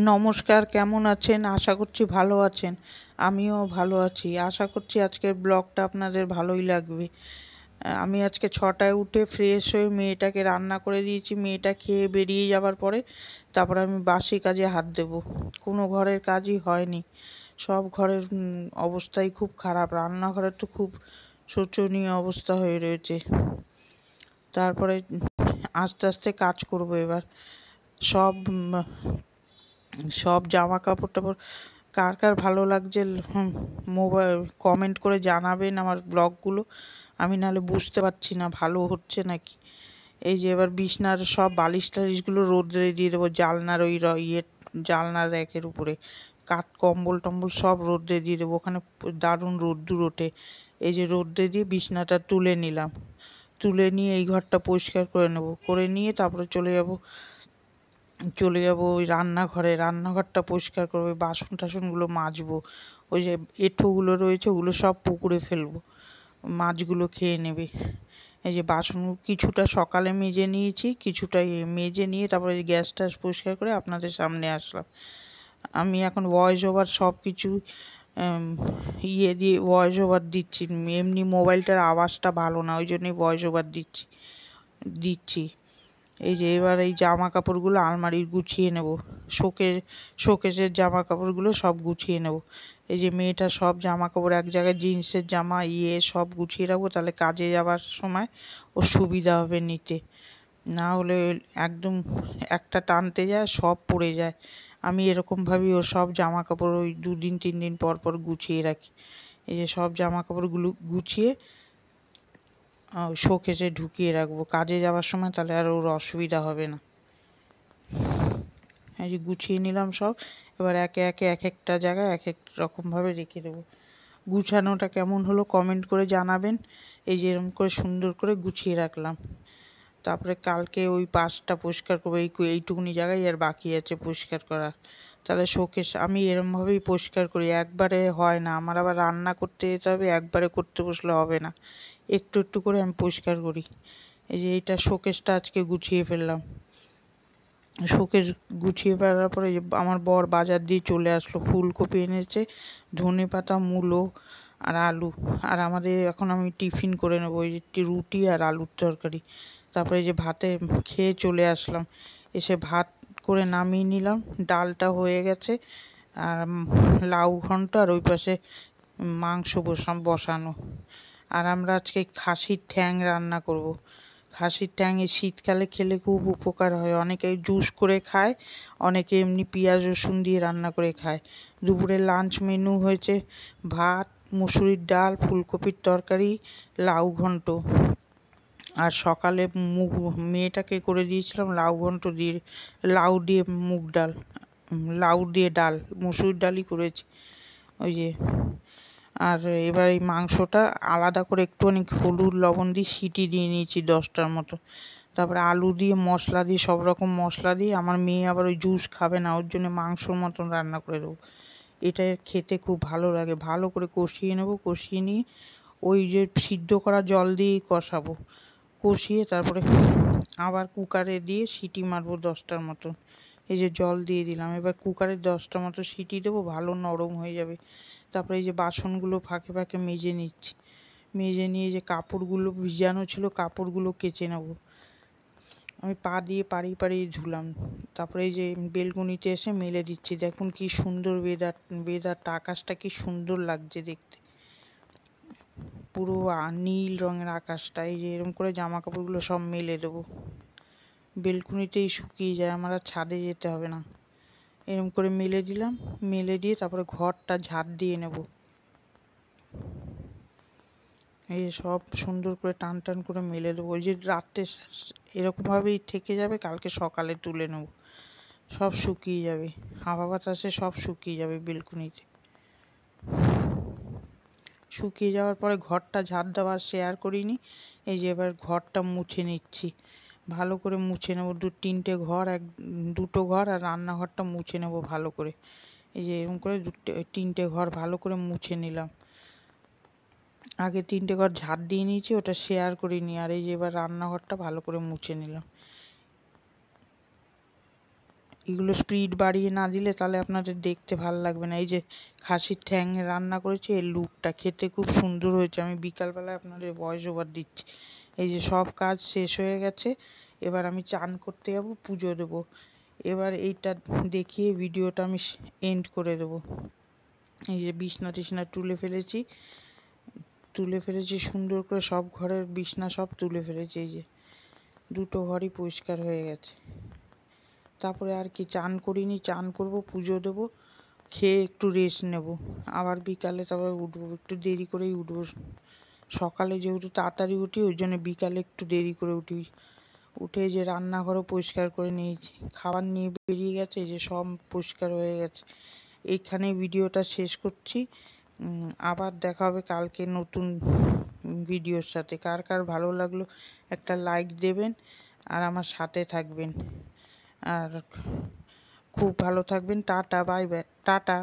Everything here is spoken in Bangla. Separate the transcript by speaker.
Speaker 1: নমস্কার, কেমন আছেন? আশা করছি ভালো আছেন। আমিও ভালো আছি। আশা করছি আজকের ব্লগটা আপনাদের ভালোই লাগবে। আমি আজকে 6টায় উঠে ফ্রেশ হয়ে মেয়েটাকে রান্না করে দিয়েছি। মেয়েটা খেয়ে বেরিয়ে যাবার পরে তারপরে আমি বাসি কাজে হাত দেব। কোনো ঘরের কাজই হয়নি। সব ঘরের অবস্থাই খুব খারাপ। রান্নাঘরের তো খুব শোচনীয় অবস্থা হয়ে রয়েছে। তারপরে আস্তে আস্তে কাজ করব এবার। সব সব জামা কাপড় টাপড় কার কার ভালো লাগছে মোবাইল কমেন্ট করে জানাবেন আমার ব্লগগুলো। আমি নাহলে বুঝতে পারছি না ভালো হচ্ছে নাকি। এই যে এবার বিছনার সব বালিশ টালিশগুলো রোদ্রে দিয়ে দেবো, জানলার ওই জানলার র্যাকের উপরে কম্বল টম্বল সব রোদ্রে দিয়ে দেবো। ওখানে দারুণ রোদ্দুর ওঠে। এই যে রোদ্রে দিয়ে বিছনাটা তুলে নিলাম, তুলে নিয়ে এই ঘরটা পরিষ্কার করে নেব, করে নিয়ে তারপরে চলে যাব ওই রান্নাঘরে। রান্নাঘরটা পরিষ্কার করবো, বাসন টাসনগুলো মাজবো। ওই যে এঁঠোগুলো রয়েছে ওগুলো সব পুকুরে ফেলবো, মাছগুলো খেয়ে নেবে। এই যে বাসন কিছুটা সকালে মেজে নিয়েছি, কিছুটা মেজে নিয়ে তারপরে গ্যাস ট্যাস পরিষ্কার করে আপনাদের সামনে আসলাম। আমি এখন ভয়েস ওভার সব কিছু ইয়ে দিয়ে ভয়েস ওভার দিচ্ছি। এমনি মোবাইলটার আওয়াজটা ভালো না, ওই জন্যই ভয়েস ওভার দিচ্ছি। এই যে এবার এই জামা কাপড়গুলো আলমারির গুছিয়ে নেব। শোকেসের জামা কাপড়গুলো সব গুছিয়ে নেব। এই যে মেয়েটার সব জামা কাপড় এক জায়গায়, জিন্সের জামা সব গুছিয়ে রাখবো, তাহলে কাজে যাবার সময় ওর সুবিধা হবে নিতে। না হলে একদম একটা টানতে যায় সব পড়ে যায়। আমি এরকমভাবেই ওর সব জামা কাপড় ওই 2 দিন 3 দিন পর পর গুছিয়ে রাখি। এই যে সব জামা কাপড়গুলো গুছিয়ে শোকেসে ঢুকিয়ে রাখবো কাজে যাওয়ার সময়, তাহলে আর ওর অসুবিধা হবে না। এই যে গুছিয়ে নিলাম সব। এবার একে একে এক একটা জায়গায় এক এক রকমভাবে রেখে দেবো। গুছানোটা কেমন হলো কমেন্ট করে জানাবেন। এই যে এরকম করে সুন্দর করে গুছিয়ে রাখলাম। তারপরে কালকে ওই পাশটা পরিষ্কার করবো, এইটুকুনি জায়গায় আর বাকি আছে পরিষ্কার করা। তাহলে শোকেস আমি এরমভাবেই পরিষ্কার করি, একবারে হয় না আমার। আবার রান্না করতে যেতে হবে, একবারে করতে বসলে হবে না, একটু একটু করে আমি পরিষ্কার করি। এই যে এইটা শোকেসটা আজকে গুছিয়ে ফেললাম। শোকেস গুছিয়ে ফেলার পরে আমার বর বাজার দিয়ে চলে আসলো। ফুলকপি এনেছে, ধনেপাতা, মূলো আর আলু। আর আমাদের এখন আমি টিফিন করে নেবো, ওই যে রুটি আর আলুর তরকারি। তারপরে যে ভাতে খেয়ে চলে আসলাম, এসে ভাত করে নামিয়ে নিলাম। ডালটা হয়ে গেছে, আর লাউ ঘন্ট, আর ওই পাশে মাংস বসানো। আর আমরা আজকে খাসির ঠ্যাং রান্না করব। খাসির ঠ্যাং এই শীতকালে খেলে খুব উপকার হয়। অনেকে জুস করে খায়, অনেকে এমনি পেঁয়াজ রসুন দিয়ে রান্না করে খায়। দুপুরে লাঞ্চ মেনু হয়েছে ভাত, মুসুরির ডাল, ফুলকপির তরকারি, লাউ ঘন্ট। আর সকালে মেয়েটাকে করে দিয়েছিলাম লাউ দিয়ে মুগ ডাল, লাউ দিয়ে ডাল, মুসুর ডালই করেছি। ওই যে আর এবার এই মাংসটা আলাদা করে একটুখানি হলুদ লবণ দিয়ে সিটি দিয়ে নিয়েছি 10টার মতো। তারপরে আলু দিয়ে মশলা দিয়ে সব রকম মশলা দিয়ে, আমার মেয়ে আবার ওই জুস খাবে না, ওর জন্য মাংসর মতন রান্না করে দেবো। এটা খেতে খুব ভালো লাগে। ভালো করে কষিয়ে নেবো, কষিয়ে নিয়ে ওই যে সিদ্ধ করা জল দিয়েই কষাবো। কষিয়ে তারপরে আবার কুকারে দিয়ে সিটি মারবো 10টার মতো। এই যে জল দিয়ে দিলাম, এবার কুকারে 10টার মতো সিটি দেবো, ভালো নরম হয়ে যাবে। তারপরে এই যে বাসনগুলো ফাঁকে ফাঁকে মেজে নিচ্ছি। মেজে নিয়ে যে কাপড়গুলো ভিজানো ছিল কাপড়গুলো কেচে নেবো। আমি পা দিয়ে পাড়িয়ে পাড়িয়ে ধুলাম। তারপরে এই যে বেলকনিতে এসে মেলে দিচ্ছি। দেখুন কি সুন্দর ওয়েদারটা, আকাশটা কি সুন্দর লাগছে দেখতে, পুরো নীল রঙের আকাশটা। এই যে এরকম করে জামা কাপড়গুলো সব মেলে দেবো, বেলকনিতেই শুকিয়ে যায়, আমার আর ছাদে যেতে হবে না। এরকম করে মেলে দিলাম, মেলে দিয়ে তারপরে ঘরটা ঝাড় দিয়ে নেব। এই সব সুন্দর করে টান টান করে মেলে দেবো। ওই যে রাত্রে এরকমভাবেই থেকে যাবে, কালকে সকালে তুলে নেব, সব শুকিয়ে যাবে, হাওয়া বাতাসে সব শুকিয়ে যাবে বেলকনিতে। শুকিয়ে যাওয়ার পরে ঘরটা ঝাড় দেওয়ার শেয়ার করিনি। এই যে এবার ঘরটা মুছে নিচ্ছি, ভালো করে মুছে নেবো। দুটো ঘর আর রান্নাঘরটা মুছে নেবো ভালো করে। এই যে এরকম করে 3টে ঘর ভালো করে মুছে নিলাম। আগে 3টে ঘর ঝাড় দিয়ে নিয়েছি, ওটা শেয়ার করিনি। আর এই যে এবার রান্নাঘরটা ভালো করে মুছে নিলাম। এগুলো স্পিড বাড়িয়ে না দিলে তাহলে আপনাদের দেখতে ভালো লাগবে না। এই যে খাসির ঠ্যাং রান্না করেছি, এর লুকটা খেতে খুব সুন্দর হয়েছে। আমি বিকালবেলায় আপনাদের ভয়েস ওভার দিচ্ছি। এই যে সব কাজ শেষ হয়ে গেছে, এবার আমি চান করতে যাব, পুজো দেবো। এবার এইটা দেখিয়ে ভিডিওটা আমি এন্ড করে দেবো। এই যে বিছনা টিছনা তুলে ফেলেছি সুন্দর করে, সব ঘরের বিছনা সব তুলে ফেলেছি। এই যে দুটো ঘরই পরিষ্কার হয়ে গেছে। তারপরে আর কি, চান করিনি, চান করব, পুজো দেবো, খেয়ে একটু রেস্ট নেব। আবার বিকালে তারপর উঠবো, একটু দেরি করেই উঠবো। সকালে যেহেতু তাড়াতাড়ি উঠি, ওই জন্য বিকালে একটু দেরি করে উঠি। উঠে যে রান্নাঘরও পরিষ্কার করে নিয়েছি, খাবার নিয়ে বেরিয়ে গেছে, এই যে সব পরিষ্কার হয়ে গেছে। এইখানে ভিডিওটা শেষ করছি। আবার দেখা হবে কালকে নতুন ভিডিওর সাথে। কার কার ভালো লাগলো একটা লাইক দেবেন আর আমার সাথে থাকবেন। আর খুব ভালো থাকবেন। Tata, bye bye, tata.